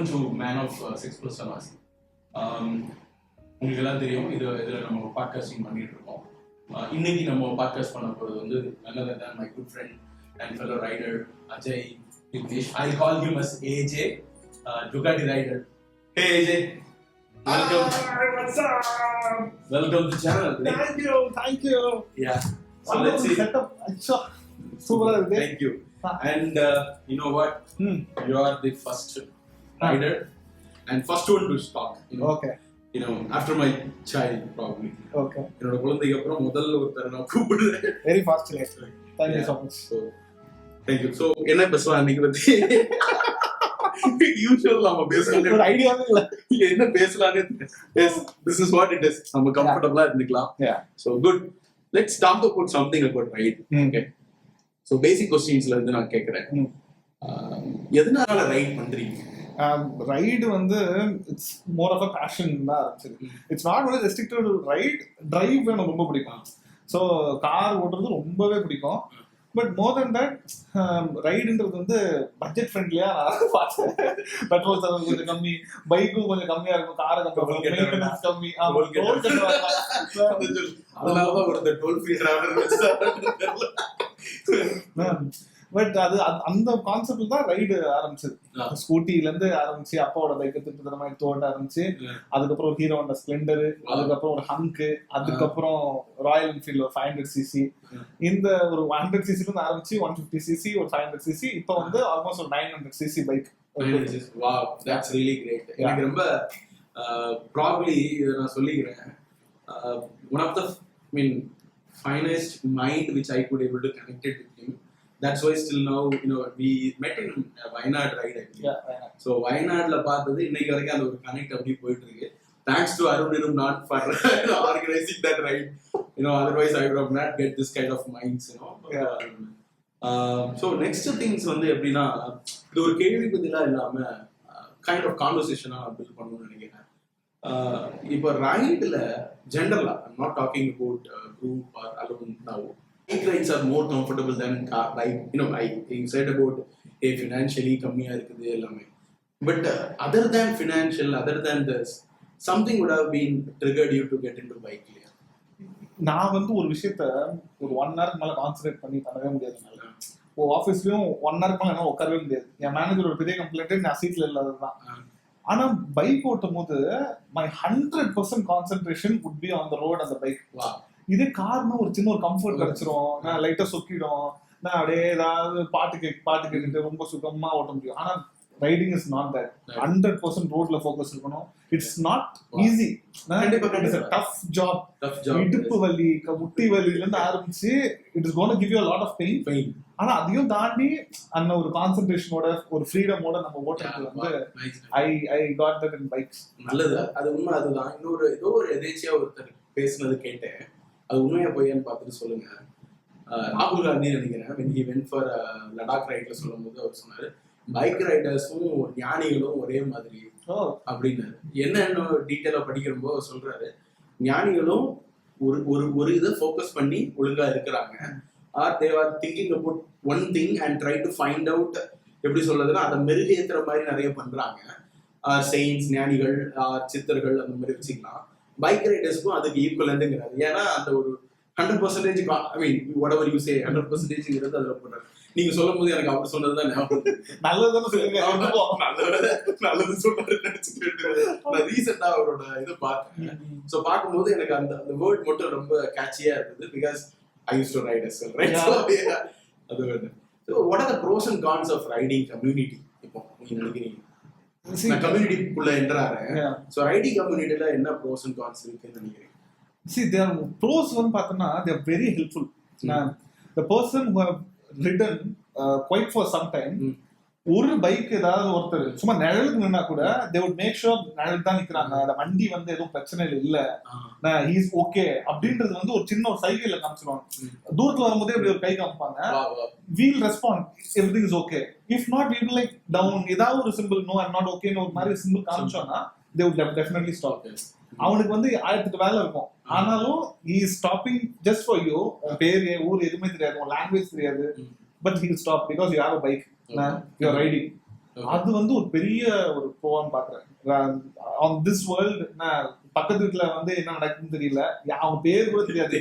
Welcome to man of 6+ Hours. உங்களுக்கு எல்லாம் தெரியும், இதில் நம்ம பாட்காஸ்டிங் பண்ணிட்டு இருக்கோம். இன்னைக்கு நம்ம பாட்காஸ்ட் பண்ண போகிறது வந்து none other than my good friend and fellow rider Ajay Vignesh. I'll call him as AJ, Ducati rider. Hey AJ, welcome. Hi, what's up? Welcome to the channel. Thank you. Yeah. So let's see. Setup. Super. Thank you. And you know what? You are the first rider and first one to talk. Okay. After my child probably. Okay. என்னோட குழந்தைக்கு அப்புறம் முதல்ல ஒருத்தர் நான் கூப்பிடுறேன். Very fast. Thank you so much. So thank you. So என்ன பேசலாம் இன்னைக்கு பத்தி? யூசுவல் நம்ம பேசலாம். ஒரு ஐடியாவே இல்ல. என்ன பேசலாம்னு this is what it is. நம்ம கம்ஃபர்ட்டபிளா இருந்துக்கலாம். Yeah. So good. Let's talk about something about ride. Okay. So basic questionsல இருந்து நான் கேக்குறேன். எதனால ரைட் பண்றீங்க? ரைடு வந்து it's more of a passion தான் இருந்துச்சு. It's not only restricted to ride, drive எனக்கு ரொம்ப பிடிக்கும். ஸோ கார் ஓட்டுறது ரொம்பவே பிடிக்கும். பட் மோர் தென் தட் ரைடுன்றது வந்து பட்ஜெட் ஃப்ரெண்ட்லியா நான் பார்த்தேன். பெட்ரோல் செலவு கொஞ்சம் கம்மி, பைக்கும் கொஞ்சம் கம்மியா இருக்கும், காரை மெயின்டெனன்ஸ் கம்மி. அதனாலதான் ஒரு டோல் ஃப்ரீ பட் அது அந்த கான்செப்ட்ல தான் ரைடு ஆரம்பிச்சது. ஸ்கூட்டில இருந்து ஆரம்பிச்சு அப்பாவோட பைக்கை திருப்பி எடுத்து ஓட்ட ஆரம்பிச்சு, அதுக்கப்புறம் ஒரு ஹீரோ ஹோண்டா ஸ்ப்ளெண்டர், அதுக்கப்புறம் ஒரு ஹங்க், அதுக்கப்புறம் ராயல் என்ஃபீல்ட் ஒரு 500cc. இந்த ஒரு 100cc இருந்து ஆரம்பிச்சு 150cc, ஒரு 500cc, இப்போ வந்து ஆல்மோஸ்ட் ஒரு 900cc bike. Wow, that's really great. எனக்கு ரொம்ப probably இத நான் சொல்லிக்கிறேன், one of the finest mind which I could able to connect it with him. That's why still now we met in Wayanad ride actually. Yeah, Wayanad. So Wayanad la பார்த்தது இன்னைக்கு வரைக்கும் அந்த ஒரு கனெக்ட் அப்படி போயிட்டு இருக்கு. Thanks to Arun not for organizing that ride. Otherwise I would have not get this kind of minds. So next things வந்து எப்படின்னா, இது ஒரு கேள்வி பதிலா இல்லாம கைண்ட் ஆஃப் கான்வர்சேஷனா பில்ட் பண்ணணும்னு நினைக்கிறேன். இப்போ ரைட்ல ஜெனரலா, I'm not talking about group or alone now. Bike rides are more comfortable than car ride. I said about financially கம்மியா இருக்குது எல்லாமே. But other than financial, other than this, something would have been triggered you to get into bike. நான் வந்து ஒரு விஷயத்த ஒரு 1 hour மேல concentrate பண்ணி பண்ணவே முடியாதுனால, ஆஃபீஸ்லயும் 1 hour மேல என்ன உட்காரவே முடியாது. என் மேனேஜர் ஒரு பெரிய கம்ப்ளைண்ட் நான் சீட்ல இல்லாததுதான். ஆனா பைக் ஓட்டும் போது my 100% concentration would be on the road and the bike. இது காரணம் ஒரு சின்ன ஒரு கம்ஃபர்ட் கிடைச்சிரும், நான் லைட்டா சொக்கிடும், நான் அப்படியே ஏதாவது பாட்டு கேட்டுட்டு ரொம்ப சுகமா ஓட்ட முடியும். ஆனா ரைடிங் இஸ் நாட் தட். 100% ரோட்ல ஃபோக்கஸ் இருக்கணும். It's not easy. It's a tough job. இடுப்பு வலி, முட்டி வலில இருந்து ஆரம்பிச்சு it is gonna give you a lot of pain. ஆனா அதையும் தாண்டி அந்த ஒரு கான்சென்ட்ரேஷனோட ஒரு ஃப்ரீடமோட நம்ம ஓட்டுறது வந்து I got that in bikes. நல்லது, அது உண்மை. அதுதான் ஏதோ ஒரு எதேச்சியா ஒருத்தர் பேசுனது கேட்டேன், அது உண்மையா போயான்னு பார்த்துட்டு சொல்லுங்க. ராகுல் காந்தி நினைக்கிறேன், when he went for Ladakh ரைட்ல சொல்லும் போது அவர் சொன்னாரு, பைக் ரைடர்ஸும் ஞானிகளும் ஒரே மாதிரி அப்படின்னு. என்ன டீட்டெயிலா படிக்கிறப்போ சொல்றாரு, ஞானிகளும் ஒரு இதை ஃபோக்கஸ் பண்ணி ஒழுங்கா இருக்கிறாங்க, are they are thinking about one thing and try to find out, எப்படி சொல்றதுன்னா அதை மெருகேற்றுற மாதிரி நிறைய பண்றாங்க. செயின்ஸ், ஞானிகள், சித்தர்கள், அந்த மாதிரி வச்சுக்கலாம். பைக் ரைடர்ஸ்க்கும் அதுக்கு ஈக்குவலன்ட்ங்கிறாரு. ஏன்னா அந்த ஒரு 100% whatever you say 100% அதுல போடுறாரு. நீங்க சொல்லும் போது எனக்கு அவர் சொன்னதுதான் ஞாபகம். நல்லது சொல்றாரு நினைச்சுட்டு நான் ரீசெண்டா அவரோட இது பார்த்தேன். ஸோ பார்க்கும்போது எனக்கு அந்த வேர்ட் மட்டும் ரொம்ப கேட்சியா இருந்தது. Because I used to ride as well, right? So அது வேறு. So what are the pros and cons of riding community? இப்போ நீங்க நினைக்கிறீங்க நான் கம்யூனிட்டிக்குள்ள என்ட்ராறேன். ஸோ ரைடிங் கம்யூனிட்டில என்ன ப்ரோஸ் அண்ட் கான்ஸ் இருக்குன்னு நினைக்கிறேன்? See, there are pros வந்து பார்த்தோம்னா they are very helpful. The person who have ridden quite for some time, ஒரு பைக் ஏதாவது ஒருத்தர் சும்மா நிழலுக்கு நின்னா கூட they would make sure நிழல் தான் நிக்கிறாங்க, அந்த வண்டி வந்து எதுவும் பிரச்சனை இல்ல, he is okay அப்படின்றது வந்து ஒரு சின்ன ஒரு சைக்கிள்ல காமிச்சிருவாங்க. தூரத்துல வரும்போதே இப்படி ஒரு கை காமிப்பாங்க, we'll respond, everything is okay. If not, we will like down, ஏதாவது ஒரு simple no I'm not okay ஒரு மாதிரி simple காமிச்சோம்னா they would definitely stop. அவனுக்கு வந்து 1000 வேலை இருக்கும், ஆனாலும் he is stopping just for you. உன் பேர் ஊர் எதுவுமே தெரியாது, உன் லாங்குவேஜ் தெரியாது, but he will stop because you have a bike, you are riding. அது வந்து ஒரு பெரிய ஒரு ப்ரோன்னு பாக்குறேன். ஆன் திஸ் வேர்ல்டு பக்கத்து வீட்டுல வந்து என்ன நடக்குதுன்னு தெரியல, அவங்க பேர் கூட தெரியாது,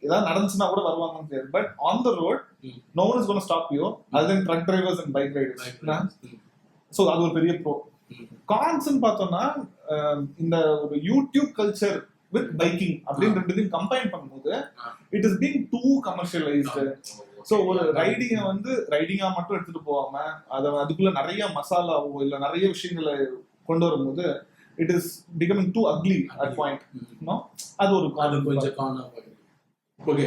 ஏதாவது நடந்துச்சுன்னா கூட வருவாங்கன்னு தெரியாது. But on the road no one is gonna stop you other than truck drivers and bike riders. So அது ஒரு பெரிய ப்ரோ. கான்ஸ்ன்னு பார்த்தோம்னா இந்த ஒரு யூடியூப் கல்ச்சர் வித் பைக்கிங் அப்படின்னு ரெண்டுத்தையும் கம்பைன் பண்ணும்போது it is being too commercialized. So ஒரு ரைடிங்கை வந்து ரைடிங்கா மட்டும் எடுத்துட்டு போகாம அதுக்குள்ள நிறைய மசாலாவோ இல்லை நிறைய விஷயங்களை கொண்டு வரும்போது it is becoming too ugly at point. அது ஒரு கொஞ்சம் காணா. ஓகே,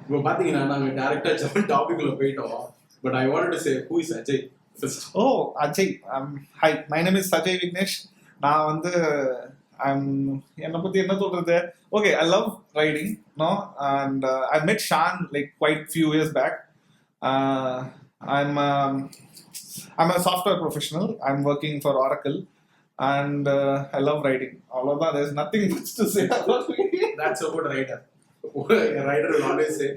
இப்போ பாத்தீங்கன்னா நாங்க டைரக்டா ஜெர்மன் டாபிக்ல போயிட்டோம். But I wanted to say who is Ajay. Ajay, hi, my name is Ajay Vignesh. நான் வந்து என்னை பத்தி என்ன சொல்றது, okay, I love riding no and I met Shan like quite few years back. I'm a software professional. I'm working for Oracle and I love riding. Although there's nothing much to say about me. That's about a rider. A rider will always say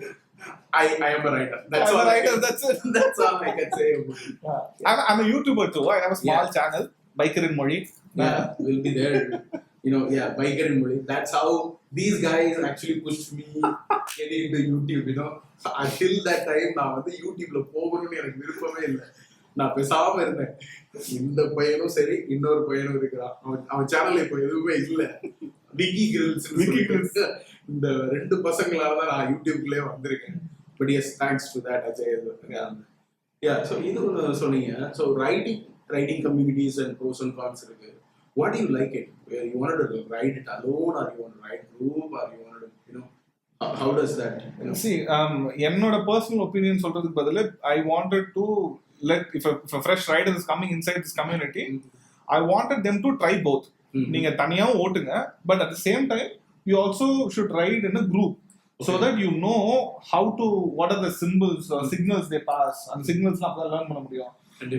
I am a writer. That's all. That's it. That's all I can say about it. I'm a YouTuber too. I have a small channel, Biker in Moli. Will be there. Biker in Moli. That's how these guys actually pushed me getting into YouTube. Until that time, நான் வந்து YouTubeல போகணும்னு எனக்கு விருப்பமே இல்லை. நான் பேசாம இருந்தேன். இந்த பையனும் சரி, இன்னொரு பையனும் இருக்கிறான். அவன் சேனல்ல இப்போ எதுவுமே இல்லை. விக்கி கிரில்ஸ் இந்த ரெண்டு பசங்களால தான் நான் யூடியூப்லயே வந்திருக்கேன். But yes, thanks to that Ajay. So இது ஒன்று சொன்னீங்க. So riding communities and pros and cons இருக்கு. What you like it? You want to ride it alone or you want to ride group or you want to how does that see என்னோட personal opinion சொல்றதுக்கு பதிலா I wanted to let if a fresh rider is coming inside this community, I wanted them to try both. நீங்க தனியாவும் ஓட்டுங்க, but at the same time you also should ride in a group so that you know how to what are the symbols or signals they pass and signals அப்பதான் learn பண்ண முடியும்.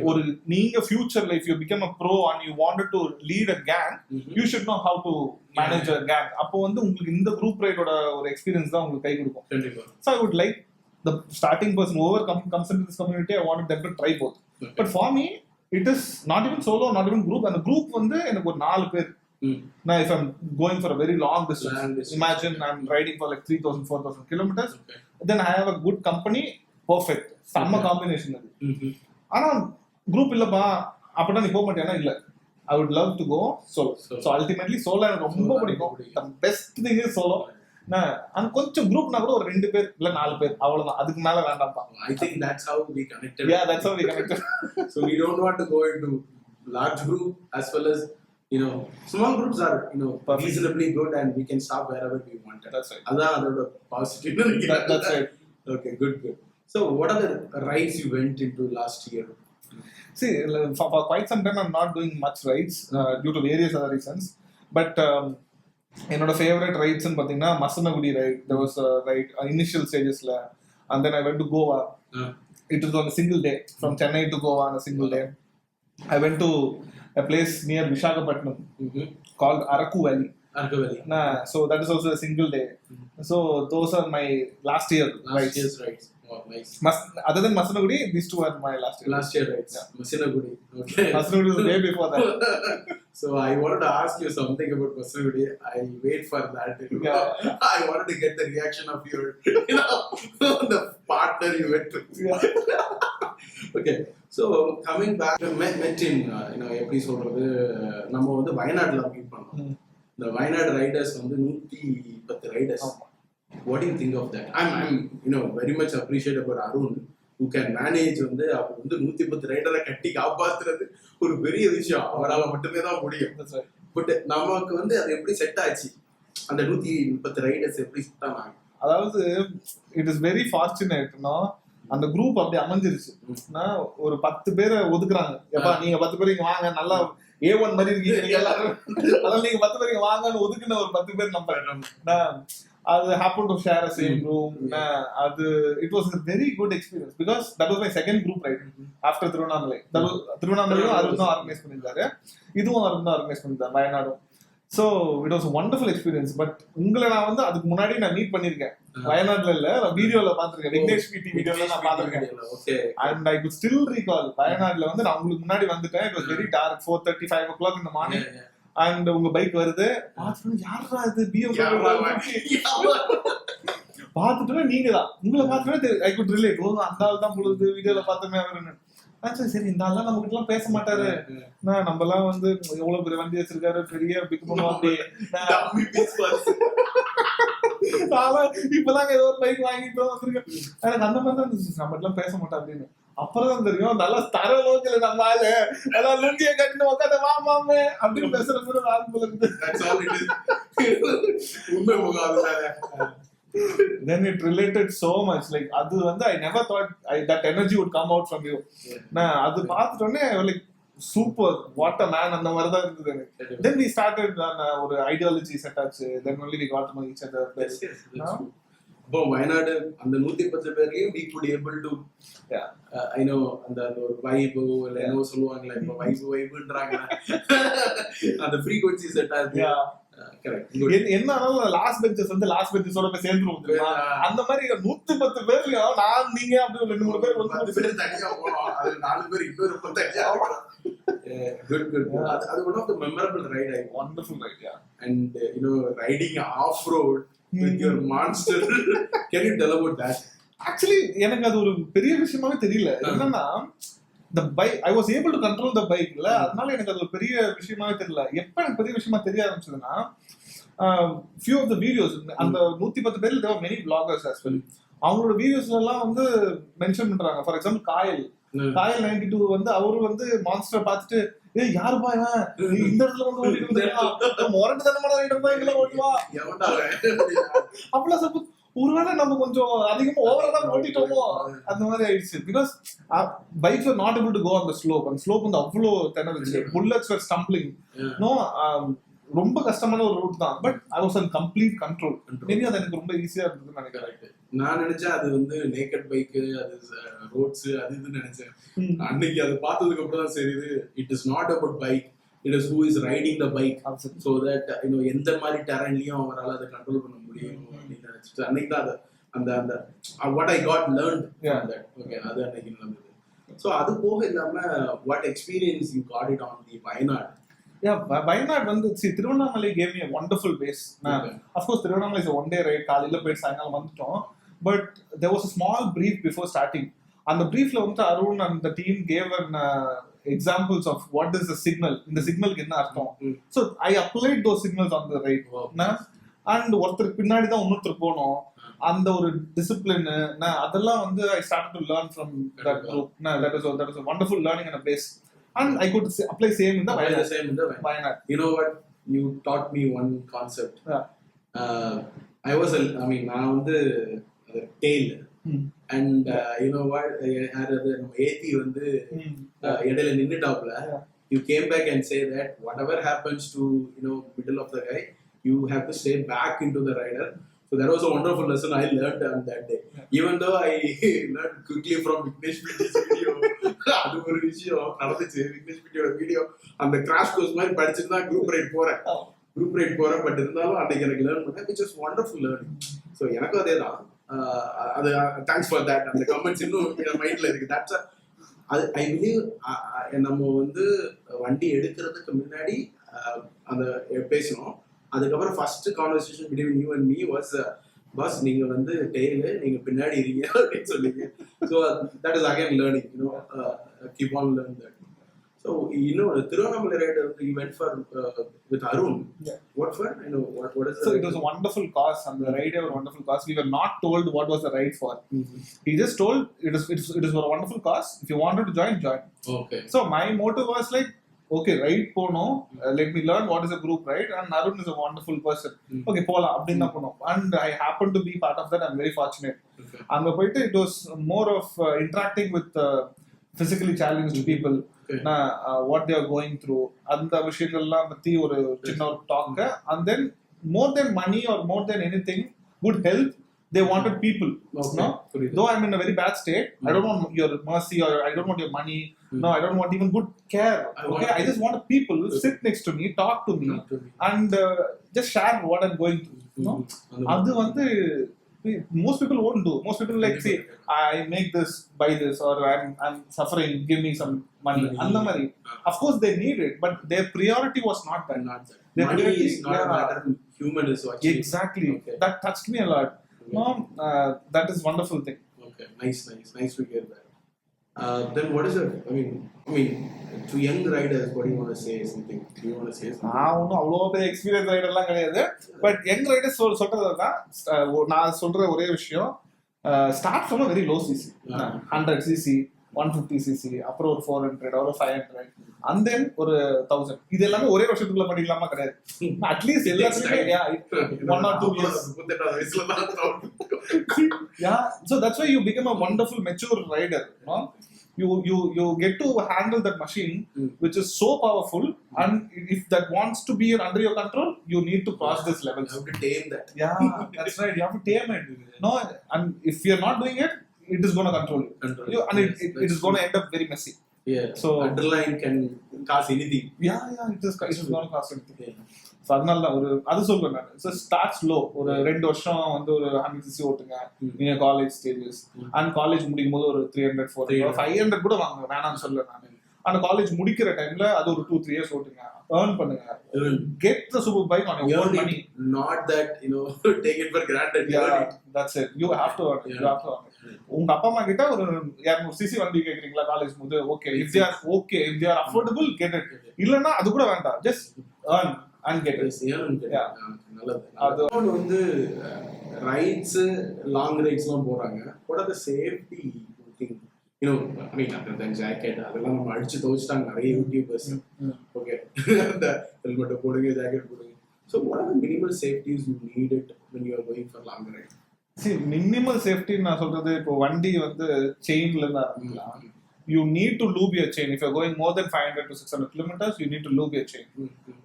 ஒரு நீங்க ஃபியூச்சர்ல if you become a pro and you wanted to lead a gang, you should know how to manage a gang. அப்போ வந்து உங்களுக்கு இந்த குரூப் ரைடோட ஒரு எக்ஸ்பீரியன்ஸ் தான் உங்களுக்கு கை கொடுக்கும். So I would like the starting person whoever comes into this community, I wanted them to try both. But for me it is not even solo, not even group. And the group வந்து எனக்கு ஒரு 4 பேர். Now if I'm going for a very long distance, imagine I'm riding for like 3,000 4,000 kilometers, then I have a good company, perfect. Summa combination அது. ஆனா group இல்லப்பா அப்படின்னா நீ போக மாட்டேன்னா இல்ல, I would love to go solo. So ultimately solo எனக்கு ரொம்ப பிடிக்கும். The best thing is solo. and கொஞ்சம் குரூப்னா கூட ஒரு 2 பேர் இல்ல 4 பேர் அவ்வளவுதான், அதுக்கு மேல வேண்டாம்ப்பா. I think that's how we connected. Yeah, that's how we connected. So we don't want to go into large group as well as small groups are reasonably good and we can stop wherever we want. That's right. அதான் அதோட positive. That's right. Okay, good. So what are the rides you went into last year? See, for quite some time I'm not doing much rides due to various other reasons, but என்னோட favourite ரைட்ஸ்னு பார்த்தீங்கன்னா Masinagudi right. there was a ride initial stagesல, and then I went to Goa. It was on a single day from Chennai to Goa on a single day. I went to a place near Visakhapatnam called Araku Valley. So that is also a single day. So those are my last year's rides. Oh, nice. Other than Masanagudi, these two are my last year rides. Yeah. Masanagudi. Okay. Masanagudi was way before that. So I wanted to ask you something about Masanagudi. I'll wait for that. I wanted to get the reaction of your, the partner you went with. Okay. So coming back, met in, எப்படி சொல்றது, நம்ம வந்து வயநாடுல meet பண்ணோம். இந்த Wayanad Riders வந்து 110 Riders. What do you think of that? I'm very much appreciate about Arun who can manage வந்து அவர் வந்து 110 ரைடரை கட்டி காப்பாத்துறது ஒரு பெரிய விஷயம். அவரால் மட்டுமே தான் முடியும். பட் நமக்கு வந்து அது எப்படி செட் ஆச்சு, அந்த 110 ரைடர்ஸ் எப்படி செட் ஆனாங்க? அதாவது இட் இஸ் வெரி ஃபார்ச்சுனேட். அந்த குரூப் அப்படி அமைஞ்சிருச்சு. ஒரு 10 பேரை ஒதுக்குறாங்க. எப்பா நீங்க 10 பேர் இங்க வாங்க, நல்லா A1 மாதிரி இருக்கீங்க எல்லாரும், அதனால நீங்க 10 பேர் இங்க வாங்கன்னு ஒதுக்குன ஒரு 10 பேர் நம்ம அது happen to share a same room. It was a very good experience because that was my second group ride after Tiruvannamalai. திருவண்ணாமலையும் Arun தான் ஆர்கனைஸ் பண்ணியிருந்தாரு, இதுவும் அருண் தான் ஆர்கனைஸ் பண்ணியிருந்தாரு, வயநாடும். So it was wonderful experience. But உங்களை நான் வந்து அதுக்கு முன்னாடி நான் மீட் பண்ணிருக்கேன். வயநாடுல இல்ல, நான் வீடியோல பாத்துருக்கேன், விக்னேஷ் பிடி வீடியோல நான் பாத்துருக்கேன். And I could still recall, வயநாடுல வந்து நான் உங்களுக்கு முன்னாடி வந்துட்டேன். It was very dark, 4:30, 5 o'clock இந்த மார்னிங். அண்ட் உங்க பைக் வருது, பார்த்துட்டு யாரா இது பார்த்துட்டோன்னா நீங்க தான், உங்களை பார்த்துட்டோன்னா ஐ குட் ரிலேட். அந்த ஆள் தான் பொழுது வீடியோல பார்த்தோமே அவருன்னு. சரி, இந்த ஆள்லாம் நம்ம கிட்ட எல்லாம் பேச மாட்டாரு, நம்ம எல்லாம் வந்து எவ்வளவு பெரிய வண்டி வச்சிருக்காரு, பெரிய பிக் பண்ணுவோம் அப்படி. இப்பதான் ஏதோ ஒரு பைக் வாங்கிட்டு வந்திருக்கேன், எனக்கு அந்த மாதிரி தான் இருந்துச்சு. நம்ம எல்லாம் பேச மாட்டோம் அப்படின்னு. அப்புறம் தான் தெரியும் நல்லா தர லோக்கல நம்ம ஆளு அதான் லுங்கிய கட்டிட்டு உட்காந்து வா மாமே அப்படின்னு பேசுற மாதிரி ஆள் போல இருக்கு. Then it related so much, like அது வந்து I never thought that energy would come out from you. நான் அது பார்த்துட்டோன்னே like super, what a man, அந்த மாதிரி தான் இருந்தது எனக்கு. Then we started ஒரு ஐடியாலஜி செட் ஆச்சு. Then only we got to know each other. இப்போ வயநாடு அந்த 110 பேர்லயும் we could able to I know அந்த ஒரு வைப் இல்ல என்ன சொல்லுவாங்கல, இப்போ வைப்ன்றாங்க, அந்த frequency செட் ஆச்சு. என்ன லாஸ்ட் பெஞ்சஸ் வந்து லாஸ்ட் பெஞ்சஸோட போய் சேர்ந்துருவோம். அந்த மாதிரி 110 பேர்லயும் நான் நீங்க அப்படி 2-3 பேர் வந்து தனியா போனோம். அது 4 பேர் இன்னொரு தனியா good அது one of the memorable ride. Wonderful ride, yeah. And riding off road with your monster. Can you tell about that? Actually எனக்கு அது ஒரு பெரிய விஷயமாவே தெரியல. என்னன்னா the bike, I was able to control the bike இல்ல, அதனால எனக்கு அது ஒரு பெரிய விஷயமாவே தெரியல. எப்ப எனக்கு பெரிய விஷயமா தெரிய ஆரம்பிச்சதுன்னா, few of the videos, அந்த 110 பேர்ல there were many vloggers as well. அவங்களோட வீடியோஸ்ல எல்லாம் வந்து மென்ஷன் பண்றாங்க. ஃபார் எக்ஸாம்பிள் காயல் 92 வந்து அவரு வந்து மான்ஸ்டர் பார்த்துட்டு, ஏய் யாருப்பா இவன் இந்த இடத்துல வந்து ஓடிட்டு இருந்தா மொரட்டு தனமான ரைடர் தான் இதெல்லாம் ஓட்டுவா அப்படிலாம் சொல்ல. ஒருவேளை நம்ம கொஞ்சம் அதிகமா ஓவரா தான் ஓட்டிட்டோமோ அந்த மாதிரி ஆயிடுச்சு. Because bikes are not able to go on the slope. அந்த ஸ்லோப் வந்து அவ்வளோ திணறுச்சு. Bullets were stumbling. நோ, ரொம்ப கஷ்டமான ஒரு ரூட் தான். But I was in complete control. Maybe அது எனக்கு ரொம்ப ஈஸியா இருந்ததுன்னு நினைக்கிறேன். நான் நினைச்சேன் அது வந்து நேக்கட் பைக், அது ரோட்ஸ் அது இதுன்னு நினைச்சேன். அன்னைக்கு அது பார்த்ததுக்கு அப்புறம் தான் சரி, it is not about bike, it is who is riding the bike. So that எந்த மாதிரி டெரென்லயும் அவரால் அதை கண்ட்ரோல் பண்ண முடியும் அப்படின்னு நினைச்சிட்டு அன்னைக்கு தான் அந்த what I got learned from that. Okay, அது அன்னைக்கு நடந்தது. So அது போக இல்லாம what experience you got it on the Wayanad? Yeah, Wayanad வந்து Tiruvannamalai gave me a wonderful base. Of course Tiruvannamalai is a one day ride. காலையில போய் சாயங்காலம் வந்துட்டோம். But there was a small brief before starting. அந்த briefல வந்து Arun and the team gave an examples of what is the signal, இந்த சிக்னலுக்கு என்ன அர்த்தம். So I applied those signals on the ride. And ஒருத்தருக்கு பின்னாடி தான் இன்னொருத்தர் போனோம். அந்த ஒரு டிசிப்ளின் அதெல்லாம் வந்து I started to learn from that group. That is a wonderful learning and a base. And I could apply same in the Wayanad. You know what, you taught me one concept. I was நான் வந்து tail. And you know what, நம்ம ஏத்தி வந்து இடையில நின்னுட்டாப்ல. You came back and say that whatever happens to middle of the guy, you have to stay back into the rider. So that was a wonderful lesson I learned on that day. Even though I learned quickly from Vignesh Piti's video. அது ஒரு விஷயம் நடந்துச்சு. Vignesh Pitiயோட video அந்த crash course மாதிரி படிச்சுட்டு தான் group right போறேன். But இருந்தாலும் அன்னைக்கு எனக்கு லேர்ன் பண்ணேன், which is wonderful learning. So எனக்கும் அதே தான். அது தேங்க்ஸ் ஃபார் தட். அந்த கமெண்ட்ஸ் இன்னும் என் மைண்ட்ல இருக்கு. தட்ஸ் அது ஐ பிலீவ். நம்ம வந்து வண்டி எடுக்கிறதுக்கு முன்னாடி அந்த பேசணும். அதுக்கப்புறம் first conversation between you and me was, boss நீங்க வந்து டெய்லு நீங்க பின்னாடி இருக்கீங்க அப்படின்னு சொல்லிங்க. So that is again learning, keep on learn that. So Tirunnamalai ride you went for with Arun. What for? What is? So it was a wonderful cause, and the ride was a wonderful cause. We were not told what was the ride for. He just told it is for a wonderful cause. If you wanted to join. Okay. So my motive was like, okay, ride pono, let me learn what is a group ride, and Arun is a wonderful person. Okay, pola அப்படினா போனோம். And I happened to be part of that. I'm very fortunate. அங்க போயிட்டு it was more of interacting with physically challenged people. What they are going through, அந்த விஷயங்கள்லாம் பத்தி ஒரு சின்ன ஒரு talk. And then more than money or more than anything, good health, they wanted people. Okay. No, புரியுது. though I'm in a very bad state, I don't want your mercy or I don't want your money. No, I don't want even good care. Okay, I just want people to sit next to me, talk to me, and just share what I'm going through. No, அது வந்து most people won't do. Most people like say, I make this, buy this, or I'm suffering, give me some money. And the money, of course, they need it, but their priority was not that. Their Money priority, is not a matter. Human is actually. Exactly. Okay. That touched me a lot. No, that is wonderful thing. Okay, nice to hear that. Then what is it? I mean, to young riders, what do you want to say? Something? Do you want to say something? நான் ஒன்றும் அவ்வளோ பெரிய experience ரைடர்லாம் கிடையாது. But young Riders சொல்றது தான் நான் சொல்ற ஒரே விஷயம். Start from very low CC, 100 CC, 150 CC, அப்புறம் ஒரு 400 ஒரு 500, அண்ட் தென் ஒரு 1000. இது எல்லாமே ஒரே வருஷத்துக்குள்ள பண்ணிக்கலாமா? கிடையாது. அட்லீஸ்ட் எல்லாத்துலயுமே 1 or 2 years. Yeah, so that's why you become a wonderful mature rider. No? You get to handle that machine which is so powerful, and if that wants to be under your control, you need to cross this level. You have to tame that. Yeah, that's right. You have to tame it. No, and if you're not doing it, it is going to control you. And it is going to end up very messy. Yeah. So underline can cause anything. Yeah, it is going to cause anything. Yeah. So அதனால தான் ஒரு அது சொல்றேன் நான். So start slow. ஒரு 2 வருஷம் வந்து ஒரு 100 சிசி ஓட்டுங்க நீங்க காலேஜ் ஸ்டேஜஸ். அண்ட் காலேஜ் முடிக்கும் போது ஒரு 300, 400, 500 கூட வாங்க, வேணாம்னு சொல்ல நான். அந்த காலேஜ் முடிக்கிற டைம்ல அது ஒரு 2-3 years ஓட்டுங்க, earn பண்ணுங்க, get the super bike on your own money. Not that take it for granted. Yeah, that's it. You have to earn it. You have to earn it. உங்க அப்பா அம்மா கிட்ட ஒரு 200 சிசி வண்டி கேக்குறீங்களா காலேஜ் போது? Okay, if they are affordable, get it. இல்லனா அது கூட வேண்டாம், just earn and get it. Yeah, நல்லது. அது வந்து ரைட்ஸ், லாங் ரைட்ஸ்லாம் போறாங்க. what are the safety thing? other than jacket, அதெல்லாம் நம்ம அடிச்சு துவைச்சிட்டாங்க நிறைய யூடியூபர்ஸ். ஓகே, அந்த ஹெல்மெட் போடுங்க, ஜாக்கெட் போடுங்க. So what are the minimal safeties you needed when you are going for long ride? See, minimal safety நான் சொல்றது, இப்போ வண்டி வந்து செயின்ல இருந்து ஆரம்பிக்கலாம். You need to lube your chain. If you're going more than 500 to 600 kilometers, you need to lube your chain.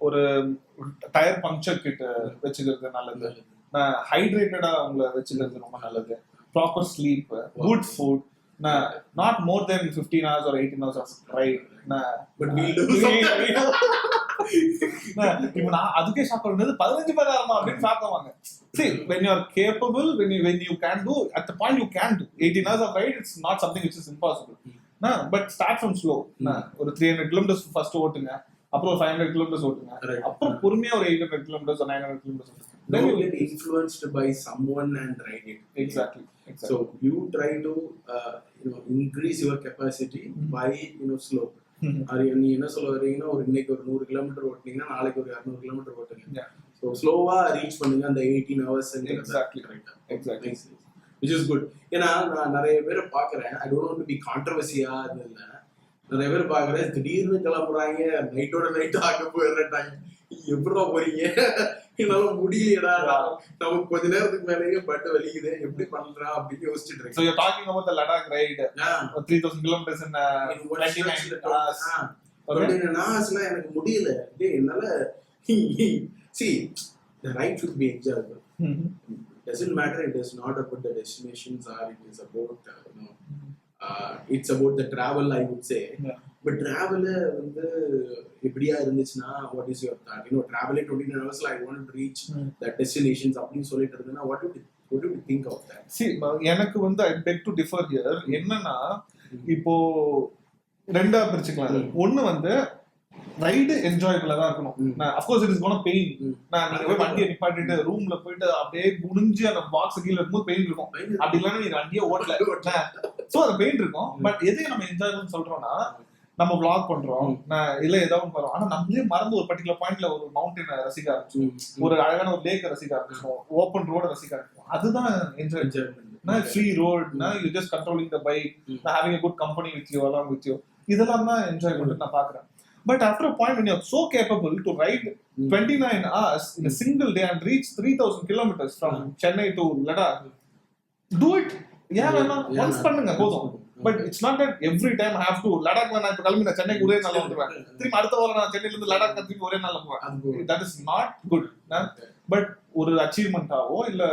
ஒரு tyre puncture kit வச்சுக்கிறது நல்லது. ஹைட்ரேட்டடா உங்களை வச்சுக்கிறது ரொம்ப நல்லது. Proper sleep, good food. Not more than 15 hours or 18 hours of ride. But we do இப்போ நான் அதுக்கே ஷாக் பண்ணது 15 மணி நேரமா அப்படின்னு ஷாக் ஆவாங்க. See, when you are capable, when you can do, at the point you can do 18 hours of ride, it's not something which is impossible. But start from slow. ஒரு 300 kilometers first ஓட்டுங்க, அப்புறம் 500 kilometers ஓட்டுங்க, அப்புறம் பொறுமையா ஒரு 800 kilometers or 900 kilometers ஓட்டுங்க. Then you get influenced by someone and ride it. Exactly. So you try to increase your capacity by slow. நீ என்ன சொல்ல வரீங்கன்னா, ஒரு இன்னைக்கு ஒரு 100 கிலோமீட்டர் ஓட்டுனீங்கன்னா நாளைக்கு ஒரு 200 கிலோமீட்டர் ஓட்டுங்க. ஸோ ஸ்லோவா ரீச் பண்ணுங்க அந்த 18 hours. Exactly. Exactly. Which is good. ஏன்னா நான் நிறைய பேரை பார்க்குறேன், I don't want to be controversial இல்லை, நிறைய பேர் பார்க்குறேன் திடீர்னு கிளம்புறாங்க, நைட்டோட நைட்டு ஆக போயிடுறாங்க. எப்படா போறீங்க? என்னால முடியலடா, நமக்கு கொஞ்ச நேரத்துக்கு மேலேயே பட்டு வலிக்குது, எப்படி பண்றா அப்படின்னு யோசிச்சுட்டு இருக்கேன். So you're talking about the Ladakh ride, 3000 kilometers in 29 hours. நாஸ்னா எனக்கு முடியல, என்னால. See, the ride should be enjoyable. Doesn't matter, it is not about the destinations, or it is about it's about the travel, I would say. But travel வந்து எப்படியா இருந்துச்சுன்னா, what is your thought? Travel in 29 hours, I want to reach the destinations அப்படின்னு சொல்லிட்டு இருந்தேன்னா, what do you think of that? See, எனக்கு வந்து I beg to differ here. என்னன்னா, இப்போ ரெண்டா பிரிச்சுக்கலாம். ஒண்ணு வந்து ரைடு என்ஜாயபிளா தான் இருக்கணும். Of course it is gonna pain. நீங்க போய் வண்டியை நிப்பாட்டிட்டு ரூம்ல போயிட்டு அப்படியே குனிஞ்சு அந்த பாக்ஸ் கீழ இருக்கும்போது பெயின் இருக்கும். அப்படி இல்லைன்னா நீங்க வண்டியை ஓட்டல, சோ அது பெயின் இருக்கும். பட் எதுக்கு நம்ம என்ஜாய் சொல்றோம்னா, நம்ம vlog பண்றோம், இல்ல ஏதாவது பண்றோம், ஆனா நம்மளே மறந்து ஒரு பர்டிகுலர் பாயிண்ட்ல ஒரு மவுண்டனை ரசிக்க ஆரம்பிச்சோம், ஒரு அழகான ஒரு லேக்க ரசிக்க ஆரம்பிச்சோம், ஓப்பன் ரோட ரசிக்க ஆரம்பிச்சோம். அதுதான் enjoy. Free road, you just controlling the bike, having a good company with you, along with you. இதெல்லாம் தான் என்ஜாய் பண்ணிட்டு நான் பாக்குறேன். But after a point when you're so capable to ride 29 hours in a single day and reach 3000 kilometers from Chennai to Ladakh, do it. Once பண்ணுங்க போதும். But it's not that every time I have to Ladakh நான் இப்ப கிளம்பி நான் சென்னைக்கு ஒரே நாள்ல வந்துருவேன், திரும்பி அடுத்த வாரம் நான் சென்னையில இருந்து லடாக் திரும்பி ஒரே நாள்ல போவேன். That is not good. But ஒரு அச்சீவ்மெண்டாவோ இல்ல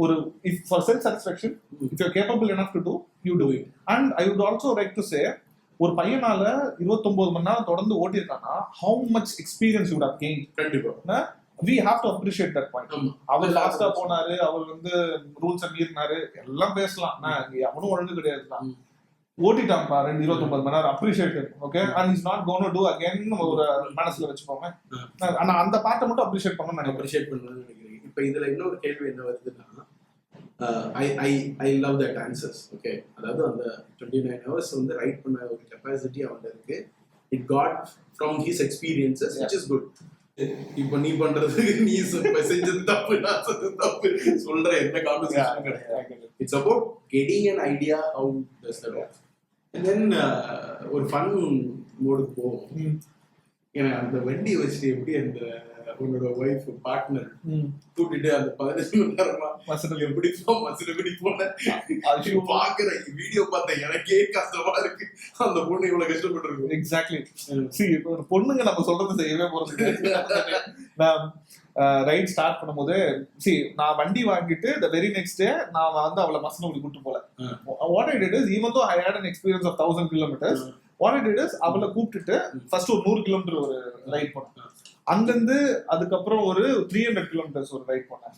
ஒரு if for self satisfaction if you're capable enough to do you do it. And I would also like to say ஒரு பையனால 29 மணி நேரம் தொடர்ந்து ஓட்டிருக்கானா how much experience you would have gained. கண்டிப்பா we have to appreciate that point. அவர் லாஸ்டா போனாரு, அவர் வந்து rules மீறினாரு, எல்லாம் பேசலாம். நான் அவனும் ஒழுங்கு கிடையாது, ஓட்டிட்டான்ப்பா 29 மணி நேரம், appreciate. Okay, and is not cone to to again ஒரு மனசுல வச்சுக்கோங்க. ஆனா அந்த பார்ட்டை மட்டும் அப்ரிஷியேட் பண்ணணும், நான் அப்ரிஷியேட் பண்ணணும்னு நினைக்கிறேன். இப்போ இதுல இன்னொரு கேள்வி என்ன வருதுன்னா, I love that answers. Okay, அதாவது அந்த 29 hours வந்து ரைட் பண்ண ஒரு கெப்பாசிட்டி அவன்கிட்ட இருக்கு. It got from his experiences, which is good. இப்போ நீ பண்றது நீ செஞ்சது தப்பு, நான் செஞ்சது தப்பு சொல்ற எந்த கான்வர்சேஷனும் கிடையாது. It's about getting an idea how does that work. And then ஒரு ஃபன் மோடுக்கு போவோம். ஏன்னா அந்த வண்டி வச்சுட்டு எப்படி அந்த உன்னோட ஒய்ஃப் பார்ட்னர் கூட்டிட்டு அந்த 15 மணி நேரமா எப்படி மசிலபடி போன பாக்குற வீடியோ பார்த்தேன், எனக்கே கஷ்டமா இருக்கு. அந்த பொண்ணு இவ்வளவு கஷ்டப்பட்டு இருக்கு. எக்ஸாக்ட்லி. ஒரு பொண்ணுங்க நம்ம சொல்றது செய்யவே போறது. நான் ரைட் ஸ்டார்ட் பண்ணும்போது நான் வண்டி வாங்கிட்டு the very next day நான் வந்து அவளை மசனகுடி கூட்டு போல. What I did is, even though I had an experience of 1000 kilometers, what I did is அவளை கூப்பிட்டுட்டு ஃபர்ஸ்ட் ஒரு 100 கிலோமீட்டர் ஒரு ரைட் போனேன். அங்கிருந்து அதுக்கப்புறம் ஒரு 300 kilometers ஒரு ரைட் போனேன்.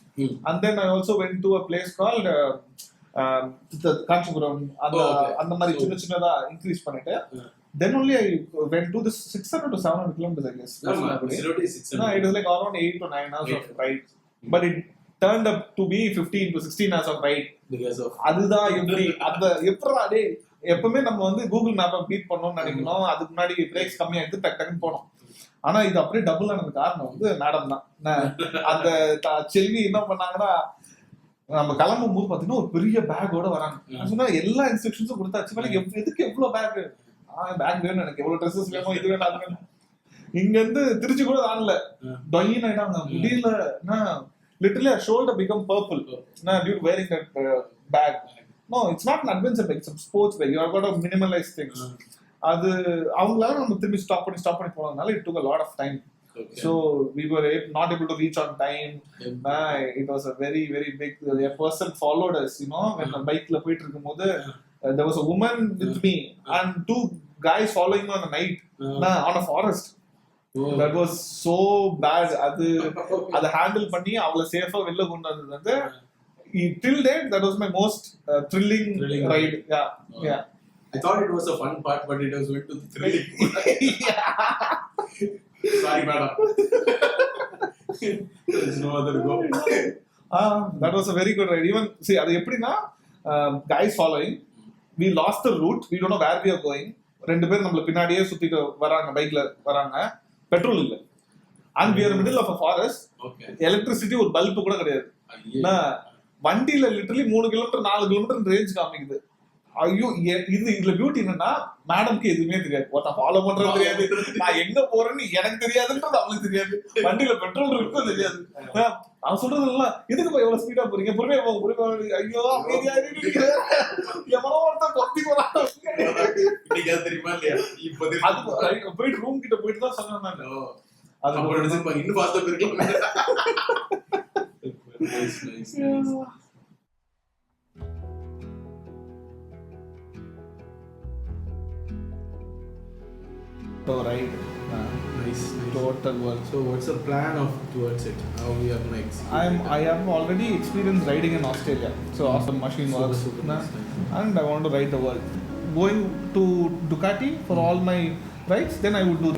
And then I also went to a place called Kanchipuram. அந்த மாதிரி சின்ன சின்னதா இன்க்ரீஸ் பண்ணிட்டு then only I went to this 600 to 700 kilometers, I guess. No, it is like around 8 to 9 hours of ride, but it turned up to be 15 to 16 hours of ride because of அதுதான் எப்படி அந்த எப்பறா டேய். எப்பவுமே நம்ம வந்து Google மேப்பை beat பண்ணணும்னு நினைக்கணும், அதுக்கு முன்னாடி பிரேக்ஸ் கம்மியா எடுத்து டக் டக்குன்னு போனோம். ஆனா இது அப்படியே டபுள் ஆனது காரணம் வந்து மேடம் தான். அந்த செல்வி என்ன பண்ணாங்கன்னா, நம்ம கிளம்பும் போது பாத்தீங்கன்னா ஒரு பெரிய பேக்கோட வராங்க. சொன்னா எல்லா இன்ஸ்ட்ரக்ஷன்ஸும் கொடுத்தாச்சு, எதுக்கு எவ்வளவு பேக்? பேக் வேணும் எனக்கு, எவ்வளவு ட்ரெஸ்ஸஸ் வேணும், இது வேணும், அது வேணும். இங்க இருந்து திருச்சி கூட ஆனல டொயின் ஆயிட்டாங்க, முடியல. Literally shoulder become purple due to wearing that bag. No, it's not an adventure bike, it's a sports bike. You have got to minimalize things. அது அவங்களால நம்ம திரும்பி ஸ்டாப் பண்ணி போனதுனால it took a lot of time. Okay. So we were not able to reach on time. It was a very very big, a person followed us, you know, when the bike la போயிட்டு இருக்கும்போது there was a woman with me and 2 guys following me on the night on a forest. That was so bad. அது handle பண்ணி அவளை சேஃபா வெளில கொண்டு வந்தது வந்து till date that was my most thrilling ride. Yeah. I thought it was a fun part, but it was went to the thrilling. Sorry madam. There's no other go. That was a very good ride. Even see adu eppadina guys following, we lost the route, we don't know where we are going. ரெண்டு பேர் நம்மள பின்னாடியே சுத்திட்டு வராங்க, பைக்ல வராங்க, petrol இல்ல, and we are in the middle of a forest. Okay. Electricity ஒரு பல்ப் கூட கிடையாது. வண்டியில லிட்டரலி 3 கிலோமீட்டர் 4 கிலோமீட்டர் ரேஞ்ச் காமிக்குது. ஐயோ, இதுல பியூட்டி என்னன்னா, மேடம்க்கு எதுவுமே தெரியாது, ஒருத்தன் ஃபாலோ பண்றது தெரியாது, நான் எங்க போறேன்னு எனக்கு தெரியாதுன்றது அவளுக்கு தெரியாது, வண்டியில பெட்ரோல் இருக்கும் தெரியாது. அவன் சொல்றது எல்லாம், இதுக்கு போய் எவ்வளவு ஸ்பீடா போறீங்க, பொறுமையா போங்க. ஐயோ அமைதியா எவ்வளோ ஒருத்தன் கொத்தி போறான் தெரியுமா இல்லையா? அது போயிட்டு ரூம் கிட்ட போயிட்டு தான் சொன்னேன். அது இன்னும் பார்த்தா போயிருக்கலாம். Nice. So right, nice. Total work. So what's the plan towards it? How we are next? I have already experienced riding in Australia. So awesome machine works, and I want to ride the world. Going to Ducati for all my rides, then I would do.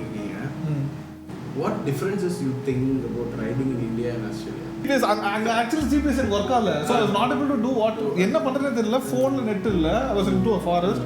What differences you think about riding in India and Australia? Because actually GPS work ஆகல, so I was not able to do what என்ன பண்றதுன்னு தெரியல. phone net இல்ல, I was into a forest.